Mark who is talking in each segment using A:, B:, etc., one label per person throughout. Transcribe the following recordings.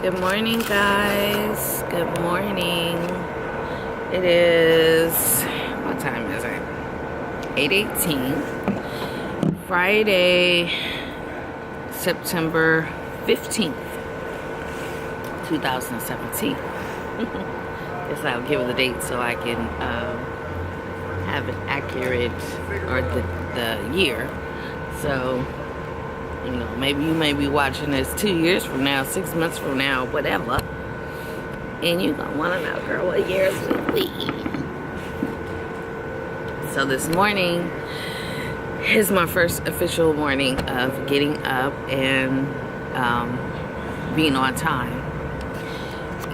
A: Good morning, guys. Good morning. It is, what time is it? 8:18. Friday, September 15th, 2017. Guess I'll give it the date so I can have it accurate, or the year. So, you know, maybe you may be watching this 2 years from now, 6 months from now, whatever. And you're going to want to know, girl, what years we? So this morning is my first official morning of getting up and being on time.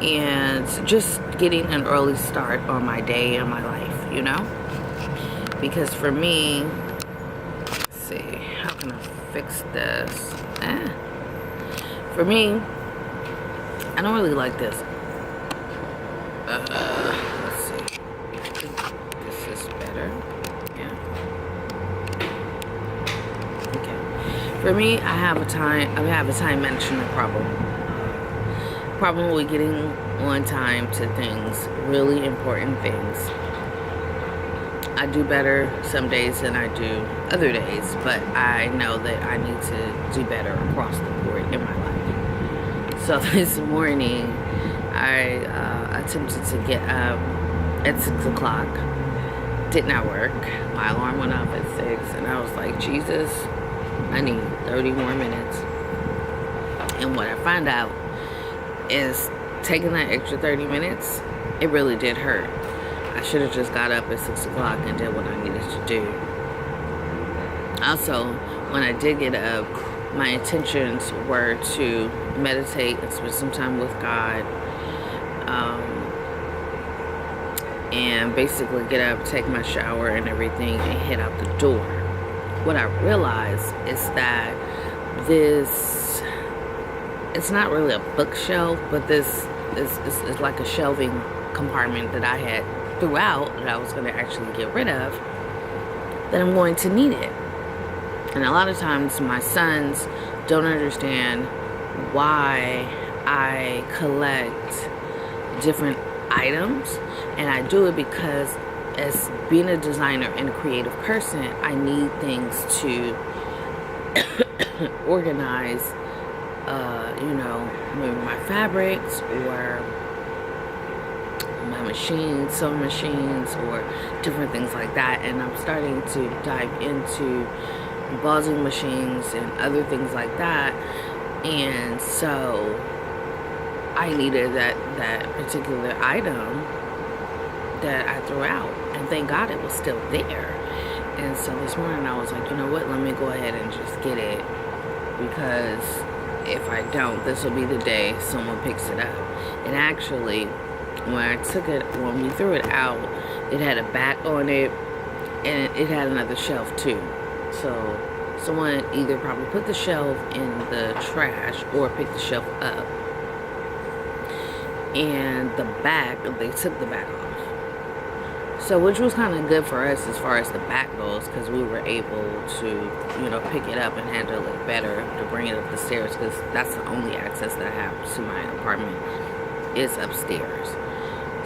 A: And just getting an early start on my day and my life, you know? Because for me, let's see, how can I fix this? For me, I don't really like this. Let's see. This is better. Yeah. Okay. For me, I have a time management problem with getting on time to things, really important things. I do better some days than I do other days, but I know that I need to do better across the board in my life. So this morning, I attempted to get up at 6 o'clock. Did not work. My alarm went off at 6, and I was like, Jesus, I need 30 more minutes. And what I found out is taking that extra 30 minutes, it really did hurt. I should have just got up at 6 o'clock and did what I needed to do. Also, when I did get up, my intentions were to meditate and spend some time with God, and basically get up, take my shower and everything, and head out the door. What I realized is that it's not really a bookshelf, but this is like a shelving compartment that I had throughout that I was going to actually get rid of, that I'm going to need it. And a lot of times my sons don't understand why I collect different items, and I do it because as being a designer and a creative person, I need things to organize, you know, maybe my fabrics or my machines, sewing machines, or different things like that. And I'm starting to dive into embossing machines and other things like that. And so I needed that particular item that I threw out, and thank God it was still there. And so this morning I was like, you know what, let me go ahead and just get it, because if I don't, this will be the day someone picks it up. And actually, when we threw it out, it had a back on it, and it had another shelf too. So someone either probably put the shelf in the trash or picked the shelf up. And the back, they took the back off. So which was kind of good for us as far as the back goes, because we were able to, you know, pick it up and handle it better, to bring it up the stairs, because that's the only access that I have to my apartment is upstairs.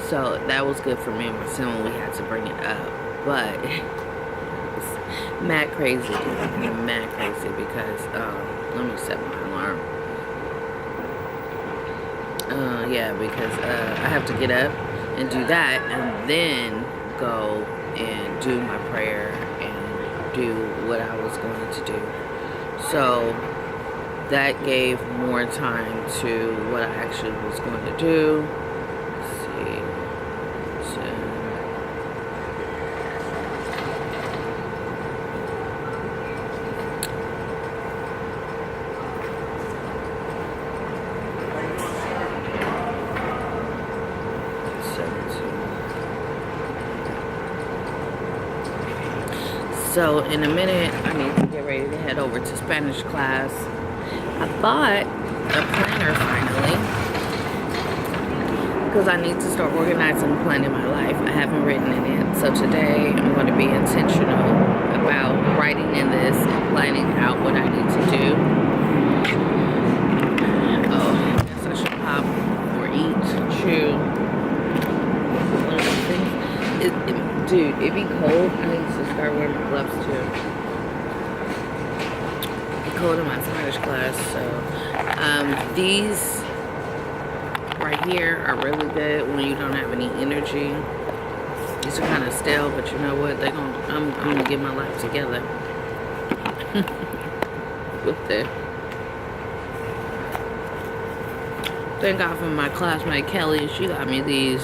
A: So that was good for me and my son when we had to bring it up. But it's mad crazy because let me set my alarm. Yeah, because I have to get up and do that, and then go and do my prayer and do what I was going to do. So that gave more time to what I actually was going to do. Let's see. So in a minute, I need to get ready to head over to Spanish class. I bought a planner finally, because I need to start organizing and planning my life. I haven't written in it. So today I'm going to be intentional about writing in this and planning out what I need to do. Oh, I guess I should pause Dude, it be cold. I need to start wearing my gloves too. It be cold in my Spanish class, so these right here are really good when you don't have any energy. These are kind of stale, but you know what? I'm gonna get my life together with this. Thank God for my classmate Kelly. She got me these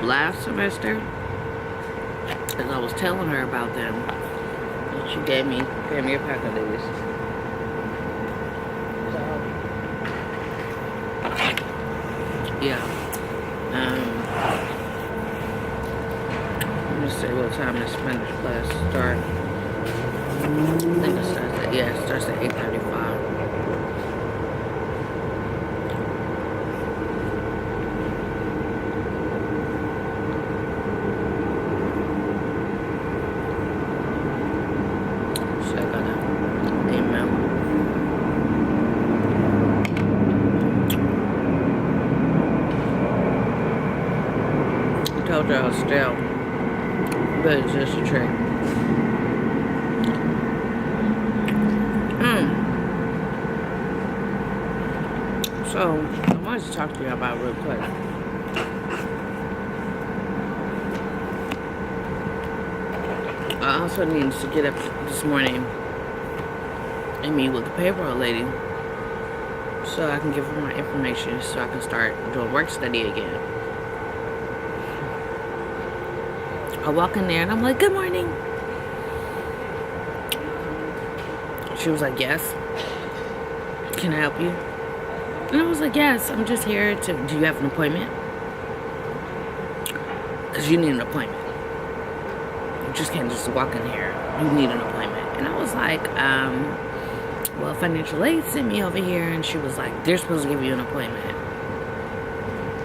A: last semester, as I was telling her about them. And she gave me a pack of these. So, yeah. Let me see what time the Spanish class starts. I think it starts at, yeah, it starts at 8:35. So I got an email. I told you I was stale, but it's just a trick. So, I wanted to talk to you about real quick. I also needed to get up this morning and meet with the payroll lady so I can give her my information so I can start doing work study again. I walk in there and I'm like, good morning. She was like, yes. Can I help you? And I was like, yes, I'm just here to, do you have an appointment? Because you need an appointment. You just can't just walk in here. You need an appointment. And I was like, well, financial aid sent me over here. And she was like, they're supposed to give you an appointment.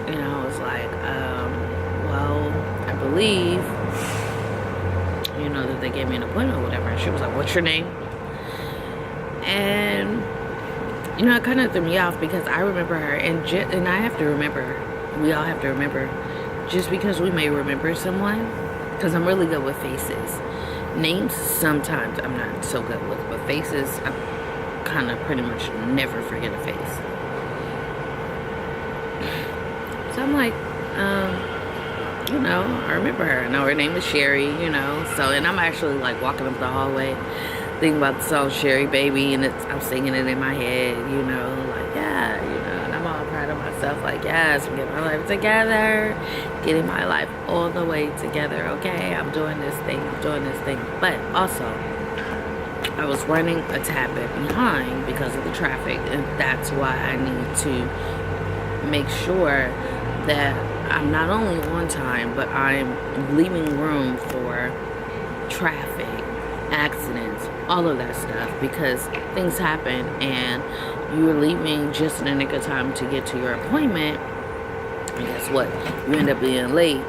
A: And I was like, well, I believe, you know, that they gave me an appointment or whatever. And she was like, what's your name? And you know, it kind of threw me off because I remember her, and I have to remember, we all have to remember, just because we may remember someone, because I'm really good with faces. Names, sometimes I'm not so good with, but faces, I kind of pretty much never forget a face. So I'm like, you know, I remember her. I know her name is Sherry, you know, so, and I'm actually like walking up the hallway, thinking about the song Sherry Baby, and I'm singing it in my head, you know, like, yeah, you know, and I'm all proud of myself, like, yes, I'm getting my life together, getting my life all the way together, okay, I'm doing this thing, but also, I was running a tad bit behind because of the traffic, and that's why I need to make sure that I'm not only on time, but I'm leaving room for traffic, accidents, all of that stuff, because things happen and you're leaving just in the nick of time to get to your appointment, and guess what, you end up being late,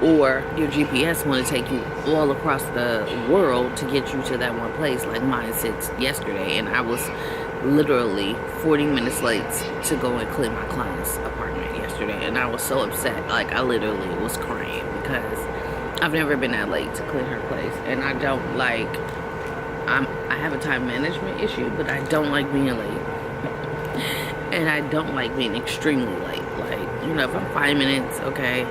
A: or your GPS want to take you all across the world to get you to that one place, like mine sits yesterday, and I was literally 40 minutes late to go and clean my client's apartment yesterday, and I was so upset, like I literally was crying because I've never been that late to clean her place, and I don't like, I have a time management issue, but I don't like being late, and I don't like being extremely late. Like, you know, if I'm 5 minutes, okay,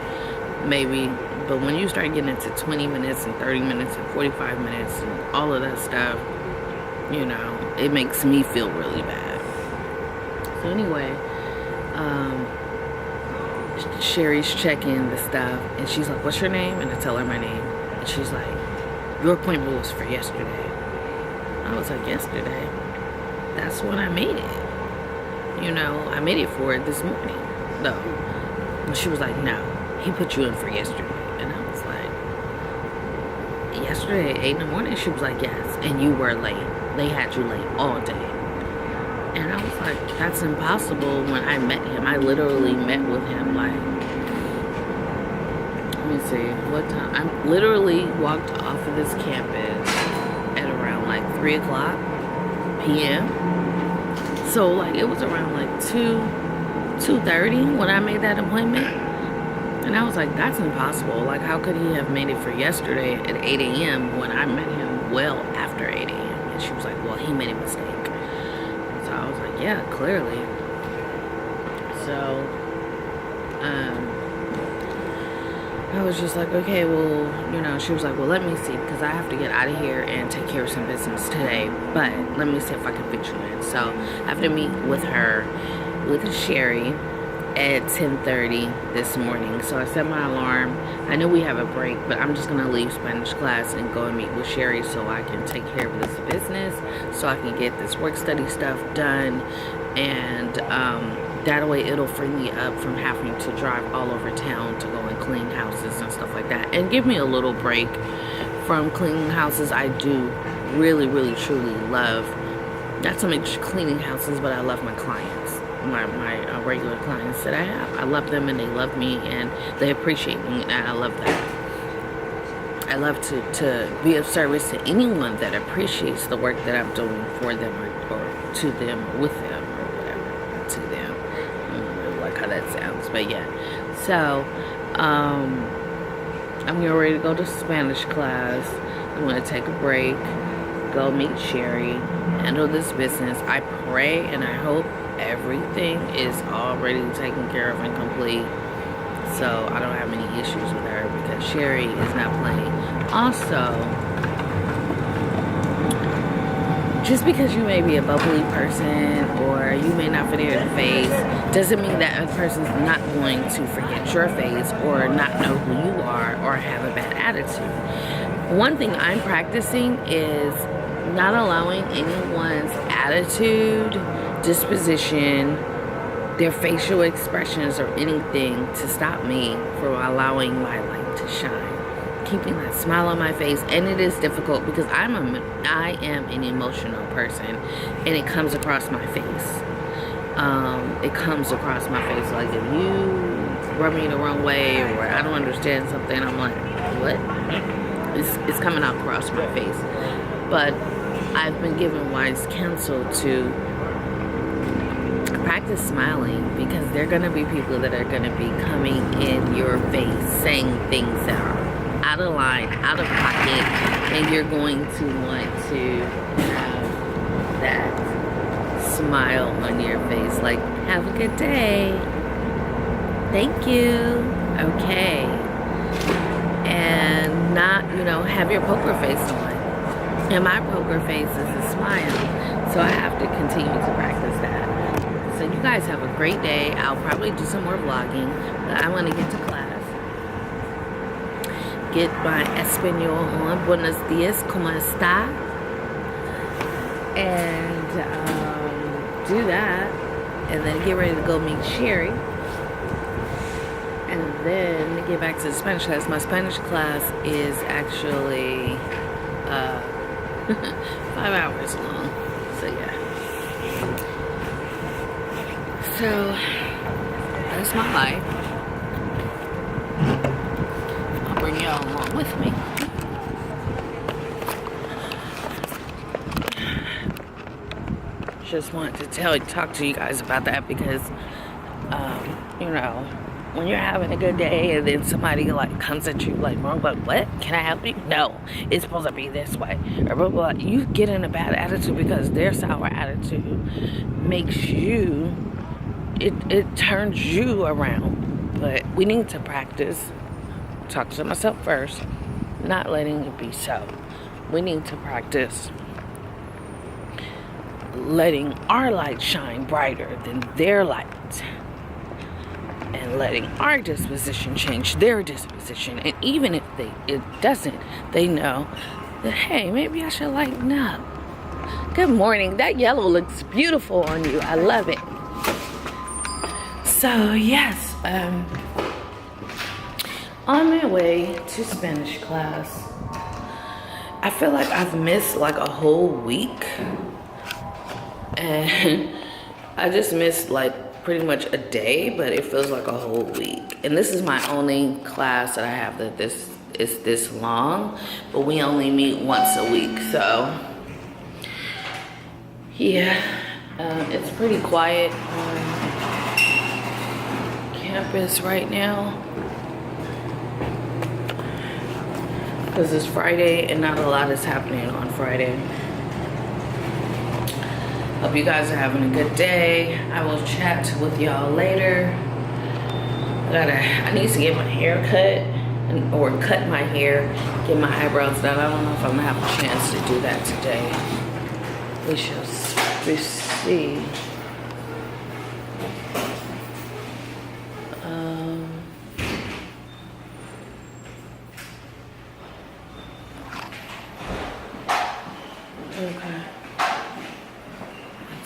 A: maybe, but when you start getting into 20 minutes and 30 minutes and 45 minutes and all of that stuff, you know, it makes me feel really bad. So anyway, Sherry's checking the stuff, and she's like, what's your name? And I tell her my name, and she's like, your appointment was for yesterday. I was like, yesterday? That's when I made it. You know, I made it for it this morning, though. And she was like, no, he put you in for yesterday. And I was like, yesterday at 8 in the morning? She was like, yes, and you were late. They had you late all day. And I was like, that's impossible. When I met him, I literally met with him, like, let me see, what time? I literally walked off of this campus at around like 3 o'clock p.m. So like it was around like 2:30 when I made that appointment. And I was like, that's impossible. Like, how could he have made it for yesterday at 8 a.m. when I met him well after 8 a.m.? And she was like, well, he made a mistake. So I was like, yeah, clearly. So, I was just like, okay, well, you know, she was like, well, let me see, because I have to get out of here and take care of some business today, but let me see if I can fit you in. So I have to meet with her, with Sherry, at 10:30 this morning. So I set my alarm. I know we have a break, but I'm just gonna leave Spanish class and go and meet with Sherry so I can take care of this business, so I can get this work study stuff done, and that way it'll free me up from having to drive all over town to go and clean houses and stuff like that, and give me a little break from cleaning houses. I do really, really, truly love, not so much cleaning houses, but I love my clients, my regular clients that I have. I love them and they love me and they appreciate me, and I love that. I love to be of service to anyone that appreciates the work that I'm doing for them, or to them, or with them, or whatever, to them. I don't really like how that sounds, but yeah. So, I'm getting ready to go to Spanish class. I'm going to take a break, go meet Sherry, handle this business. I pray and I hope everything is already taken care of and complete, so I don't have any issues with her, because Sherry is not playing. Also, just because you may be a bubbly person or you may not forget your face doesn't mean that a person's not going to forget your face or not know who you are or have a bad attitude. One thing I'm practicing is not allowing anyone's attitude, disposition, their facial expressions, or anything to stop me from allowing my light to shine. Keeping that smile on my face. And it is difficult because I am an emotional person, and it comes across my face. It comes across my face. Like, if you rub me the wrong way or I don't understand something, I'm like, what? It's coming out across my face. But I've been given wise counsel to practice smiling, because there are going to be people that are going to be coming in your face saying things that are out of line, out of pocket, and you're going to want to have that smile on your face, like, have a good day, thank you, okay, and not, you know, have your poker face on. And my poker face is a smile, so I have to continue to practice that. So you guys have a great day. I'll probably do some more vlogging, but I want to get to class. Get my Espanol on. Buenos dias, ¿cómo está? And do that. And then get ready to go meet Sherry. And then get back to the Spanish class. My Spanish class is actually 5 hours long. So yeah. So that's my life. I'll bring y'all along with me. Just wanted to talk to you guys about that, because you know, when you're having a good day and then somebody like comes at you like wrong, but what? Can I help you? No, it's supposed to be this way. Or blah, blah, blah. You get in a bad attitude because their sour attitude makes you, it turns you around. But we need to practice, talk to myself first, not letting it be so. We need to practice letting our light shine brighter than their light, and letting our disposition change their disposition. And even if it doesn't, they know that, hey, maybe I should lighten up. Good morning. That yellow looks beautiful on you. I love it. So yes, on my way to Spanish class, I feel like I've missed like a whole week, and I just missed like pretty much a day, but it feels like a whole week. And this is my only class that I have that this is this long, but we only meet once a week. So yeah, it's pretty quiet on campus right now. because it's Friday and not a lot is happening on Friday. Hope you guys are having a good day. I will chat with y'all later. I need to get my hair cut or cut my hair, get my eyebrows done. I don't know if I'm gonna have a chance to do that today. We shall see.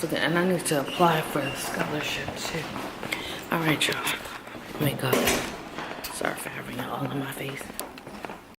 A: Okay. And I need to apply for the scholarship too. All right, y'all. Let me go. Sorry for having it all in my face.